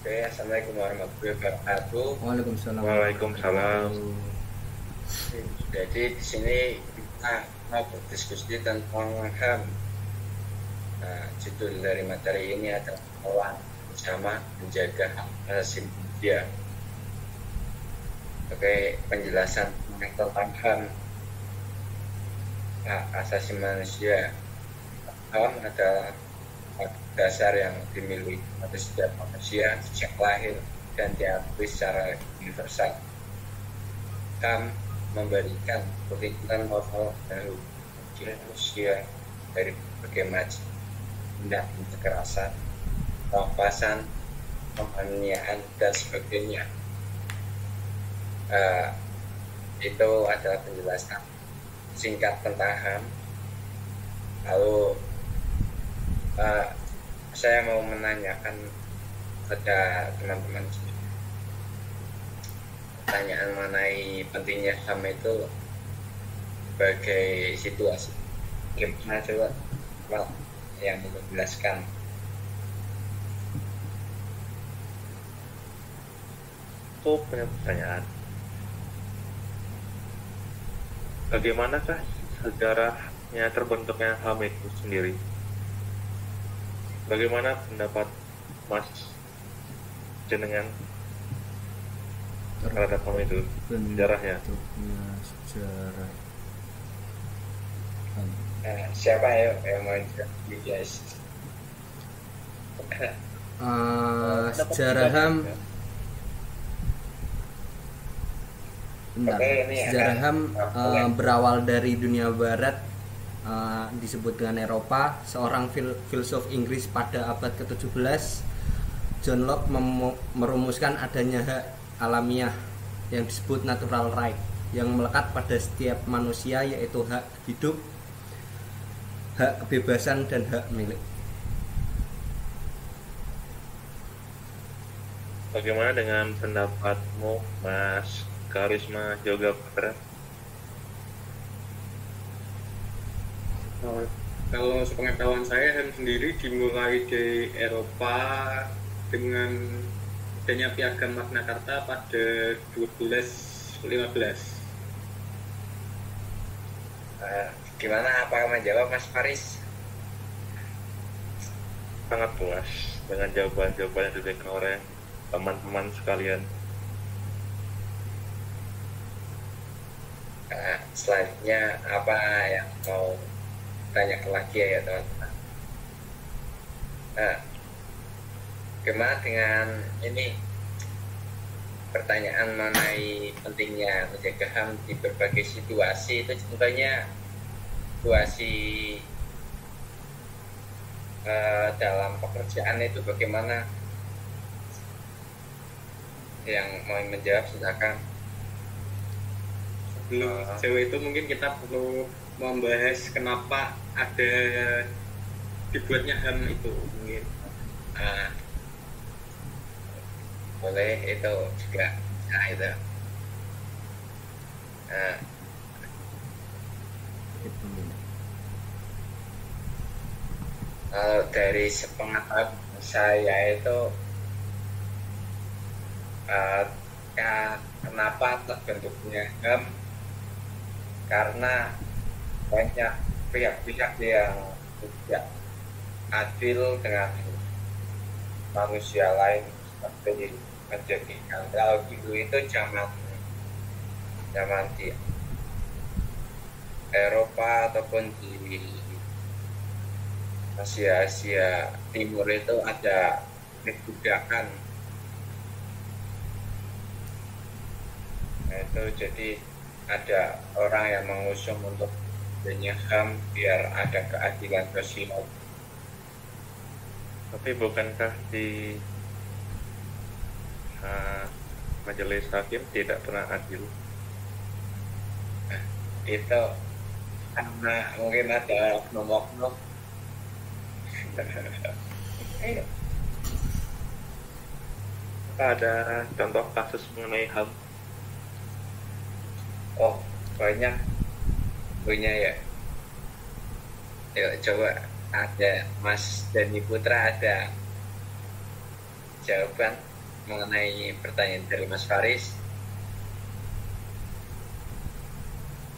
Oke, Assalamualaikum warahmatullahi wabarakatuh. Waalaikumsalam warahmatullahi Waalaikumsalam. wabarakatuh. Jadi di sini kita mau berdiskusi tentang HAM. Nah, judul dari materi ini adalah melawan bersama menjaga hak asasi manusia. Oke, penjelasan tentang HAM, hak asasi manusia. HAM adalah hak dasar yang dimiliki oleh setiap manusia sejak lahir dan diakui secara universal. HAM memberikan perlindungan moral dan hukum manusia dari berbagai macam tindak kekerasan, perampasan, penganiayaan dan sebagainya. Itu adalah penjelasan singkat tentang HAM. Lalu saya mau menanyakan pada teman-teman pertanyaan mengenai pentingnya HAM itu sebagai situasi. Gimana coba yang menjelaskan? Aku punya pertanyaan. Bagaimanakah sejarahnya terbentuknya HAM itu sendiri? Bagaimana pendapat Mas jenengan terhadap HAM itu? Sejarahnya. Bentuknya sejarah. Siapa yang mau jadi guys? Sejarah HAM. Bentar. Oke, ini Sejarah HAM boleh. berawal dari dunia barat, disebut dengan Eropa. Seorang filsuf Inggris pada abad ke-17, John Locke merumuskan adanya hak alamiah yang disebut natural right yang melekat pada setiap manusia, yaitu hak hidup, hak kebebasan, dan hak milik. Bagaimana dengan pendapatmu, Mas Karisma Yoga Putra? Kalau sepengetahuan saya, HAM sendiri dimulai di Eropa dengan adanya Piagam Magna Carta pada 1215. Gimana, apa menjawab Mas Faris? Sangat puas dengan jawaban-jawaban yang diberikan oleh teman-teman sekalian. Selanjutnya apa yang mau tanyakan lagi ya teman-teman? Gimana dengan ini pertanyaan mengenai pentingnya menjaga HAM di berbagai situasi? Itu contohnya situasi dalam pekerjaan itu bagaimana? Yang mau menjawab silakan. Sebelum sejauh itu mungkin kita perlu membahas kenapa ada dibuatnya HAM itu mungkin. Boleh itu juga. Nah itu. Kalau dari sepengetahuan saya itu kenapa terbentuknya HAM, karena banyak pihak-pihak yang tidak adil dengan manusia lain, seperti menjadikan kalau dulu itu zaman di Eropa ataupun di Asia Timur itu ada perbudakan. Nah, itu jadi ada orang yang mengusung untuk adanya HAM biar ada keadilan sosial. Tapi bukankah di majelis hakim tidak pernah adil? Itu karena mungkin ada oknum-oknum. Apa ada contoh kasus mengenai HAM? Oh, banyak punya ya. Yuk coba, ada Mas Dani Putra, ada jawaban mengenai pertanyaan dari Mas Faris.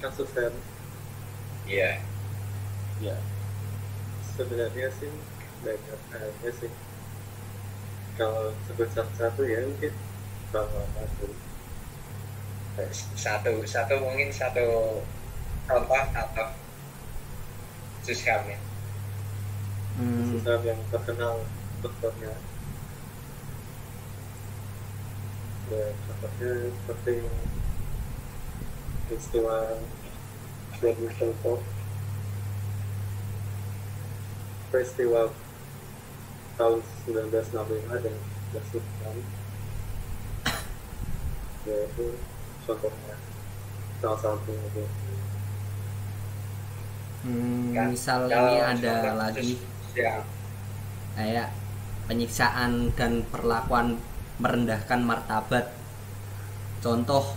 Kasus kan, Iya, ya sebenarnya sih banyak halnya sih. Kalau sebut satu-satu ya mungkin bahwa satu satu mungkin satu contoh atau khusus kami. susah yang terkenal dokternya. Ya, contohnya seperti peristiwa Sydney Concord, peristiwa tahun 1965 dan 1996, yaitu contohnya salah satu itu. Misal Kalau ini ada contoh lagi khusus yang kayak penyiksaan dan perlakuan merendahkan martabat. Contoh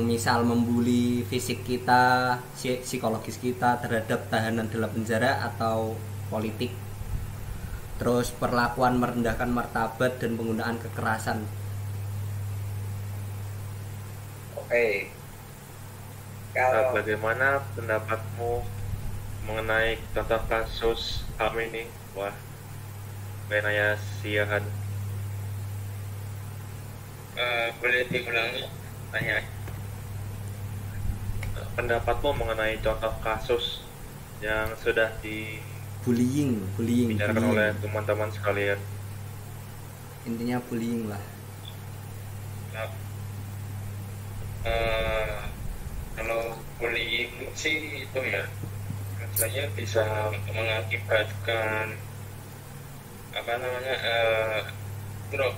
misal membuli fisik kita, psikologis kita terhadap tahanan dalam penjara atau politik. Terus perlakuan merendahkan martabat dan penggunaan kekerasan. oke. Kalau Bagaimana pendapatmu mengenai contoh kasus HAM ini? Wah, Benaya Siahan. Boleh diulangi tanya. Pendapatmu mengenai contoh kasus yang sudah Bullying. dibicarakan oleh teman-teman sekalian? Intinya bullying lah. Kalau bullying sih itu ya rasanya bisa mengakibatkan apa namanya drop,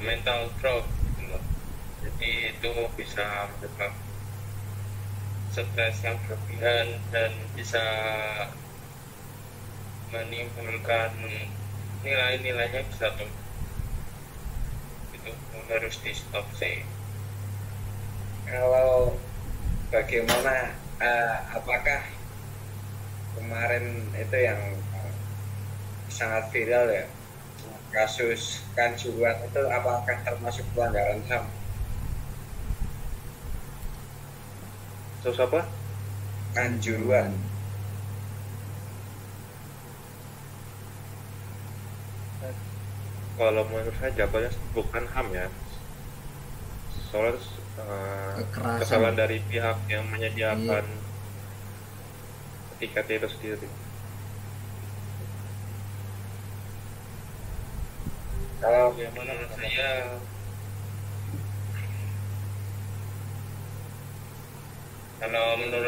mental drop gitu. Jadi itu bisa menyebabkan stres yang berlebihan dan bisa menimbulkan nilai-nilainya bisa turun. Itu harus di stop sih. kalau bagaimana apakah kemarin itu yang sangat viral ya, kasus Kanjuruhan itu apakah termasuk pelanggaran HAM? Terus apa? Kanjuruhan. Kalau menurut saya jawabannya bukan HAM ya. Soalnya Kekerasan. kesalahan dari pihak yang menyediakan tiket itu sendiri. Kalau Ya menurut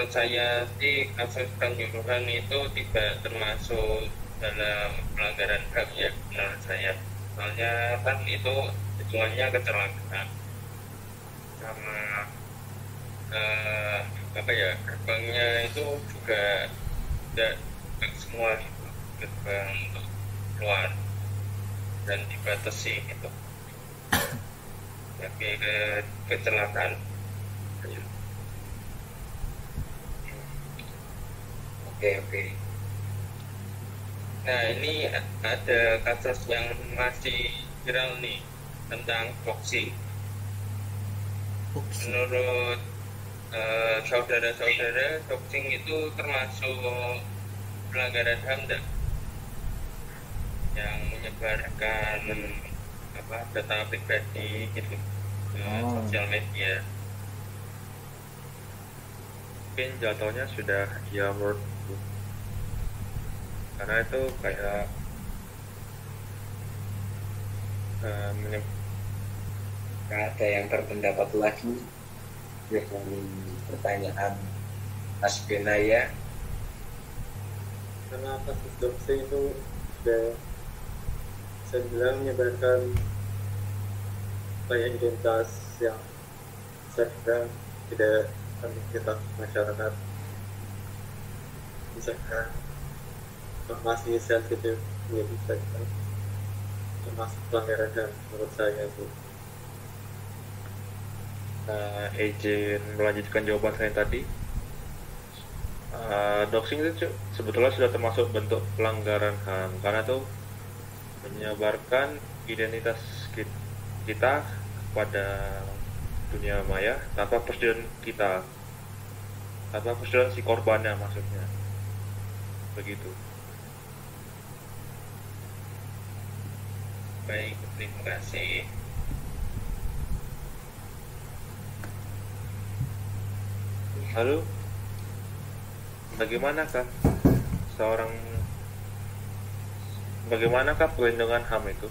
saya sih kasus Kanjuruhan itu tidak termasuk dalam pelanggaran HAM ya menurut saya. Soalnya kan itu hitungannya kecelakaan sama apa ya, gerbangnya itu juga tidak semua gitu, gerbang untuk keluar dan dibatasi gitu. Jadi kecelakaan. oke. Nah ini ada kasus yang masih viral nih tentang boxing. Menurut saudara-saudara, boxing itu termasuk pelanggaran HAM dan yang menyebarkan data pribadi gitu ke sosial media. Mungkin jatuhnya sudah ya menurutku, karena itu kayak Nggak ada yang berpendapat lagi dengan pertanyaan Mas Benaya. Karena kasus doxing itu sudah bisa dibilang menyebarkan banyak identitas yang saya kira tidak kita masyarakat, misalkan informasi sensitif menjadi bisa termasuk pelanggaran HAM menurut saya itu. izin melanjutkan jawaban saya tadi. Doxing itu sebetulnya sudah termasuk bentuk pelanggaran HAM karena itu menyebarkan identitas kita pada dunia maya tanpa persetujuan kita, tanpa persetujuan si korbannya maksudnya, begitu. Baik, terima kasih. Lalu bagaimanakah seorang bagaimanakah perlindungan HAM itu?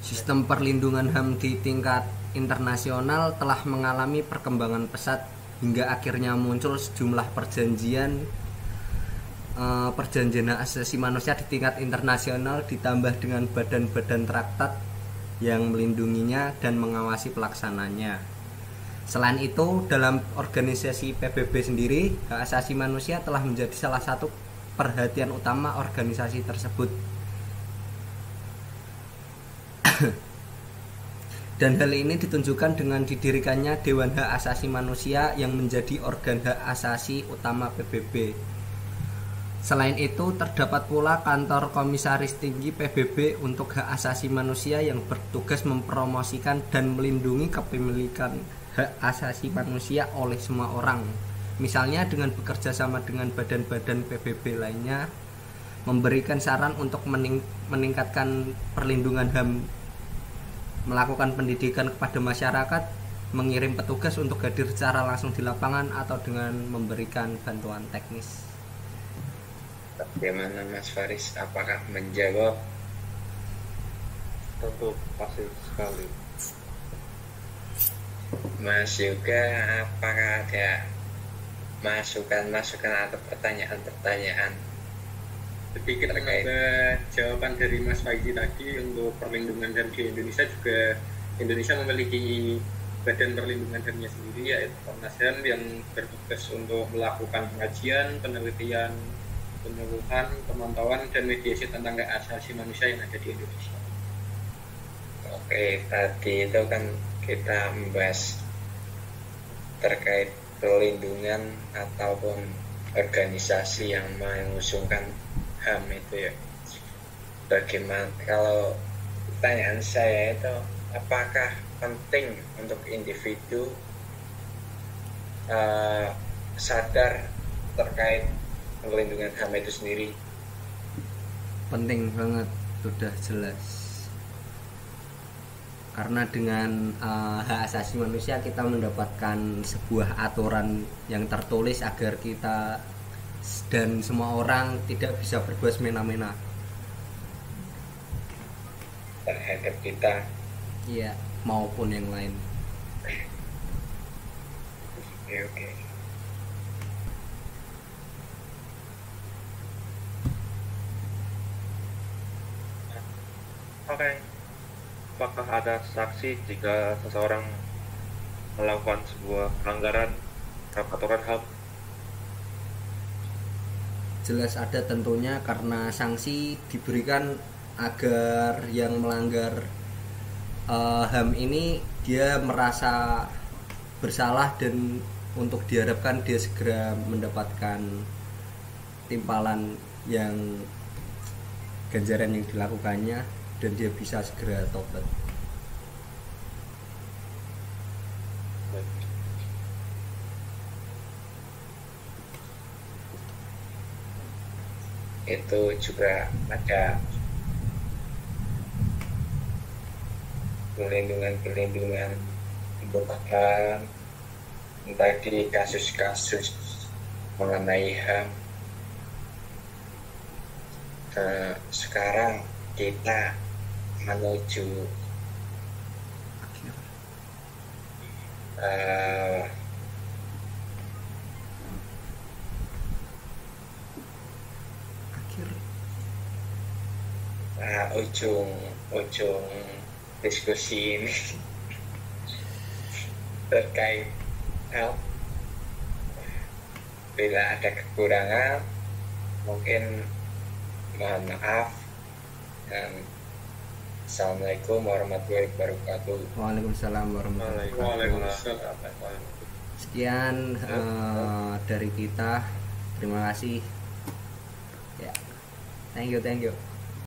Sistem perlindungan HAM di tingkat internasional telah mengalami perkembangan pesat hingga akhirnya muncul sejumlah perjanjian hak asasi manusia di tingkat internasional, ditambah dengan badan-badan traktat yang melindunginya dan mengawasi pelaksananya. Selain itu, dalam organisasi PBB sendiri, hak asasi manusia telah menjadi salah satu perhatian utama organisasi tersebut. Dan hal ini ditunjukkan dengan didirikannya Dewan Hak Asasi Manusia yang menjadi organ hak asasi utama PBB. Selain itu, terdapat pula kantor Komisaris Tinggi PBB untuk Hak Asasi Manusia yang bertugas mempromosikan dan melindungi kepemilikan hak asasi manusia oleh semua orang. Misalnya dengan bekerja sama dengan badan-badan PBB lainnya, memberikan saran untuk meningkatkan perlindungan HAM, melakukan pendidikan kepada masyarakat, mengirim petugas untuk hadir secara langsung di lapangan, atau dengan memberikan bantuan teknis. Bagaimana Mas Faris? Apakah menjawab? Tentu pasti sekali. Mas Yoga, apakah ada masukan-masukan atau pertanyaan-pertanyaan? Sedikit menambah jawaban dari Mas Faizi tadi, untuk perlindungan HAM di Indonesia juga, Indonesia memiliki badan perlindungan HAM-nya sendiri, yaitu Komnas HAM, yang bertugas untuk melakukan pengajian, penelitian, penyuluhan, pemantauan, dan mediasi tentang hak asasi manusia yang ada di Indonesia. Oke, tadi itu kan kita membahas terkait perlindungan ataupun organisasi yang mengusungkan HAM itu ya. Bagaimana, kalau pertanyaan saya itu, apakah penting untuk individu sadar terkait perlindungan HAM itu sendiri? Penting banget, sudah jelas. Karena dengan hak asasi manusia kita mendapatkan sebuah aturan yang tertulis agar kita dan semua orang tidak bisa berbuat semena-mena Terhadap kita. iya, maupun yang lain. Oke. Oke. Apakah ada sanksi jika seseorang melakukan sebuah pelanggaran peraturan HAM? Jelas ada tentunya, karena sanksi diberikan agar yang melanggar HAM ini dia merasa bersalah, dan untuk diharapkan dia segera mendapatkan timpalan yang ganjaran yang dilakukannya, dan dia bisa segera tobat. Itu juga ada perlindungan bukan entah di kasus-kasus mengenai HAM. Sekarang kita menuju ujung diskusi ini terkait HAM. Bila ada kekurangan, mungkin mohon maaf, dan Assalamualaikum warahmatullahi wabarakatuh. Waalaikumsalam warahmatullahi wabarakatuh. Waalaikumsalam. Sekian dari kita. Terima kasih. Ya. Thank you.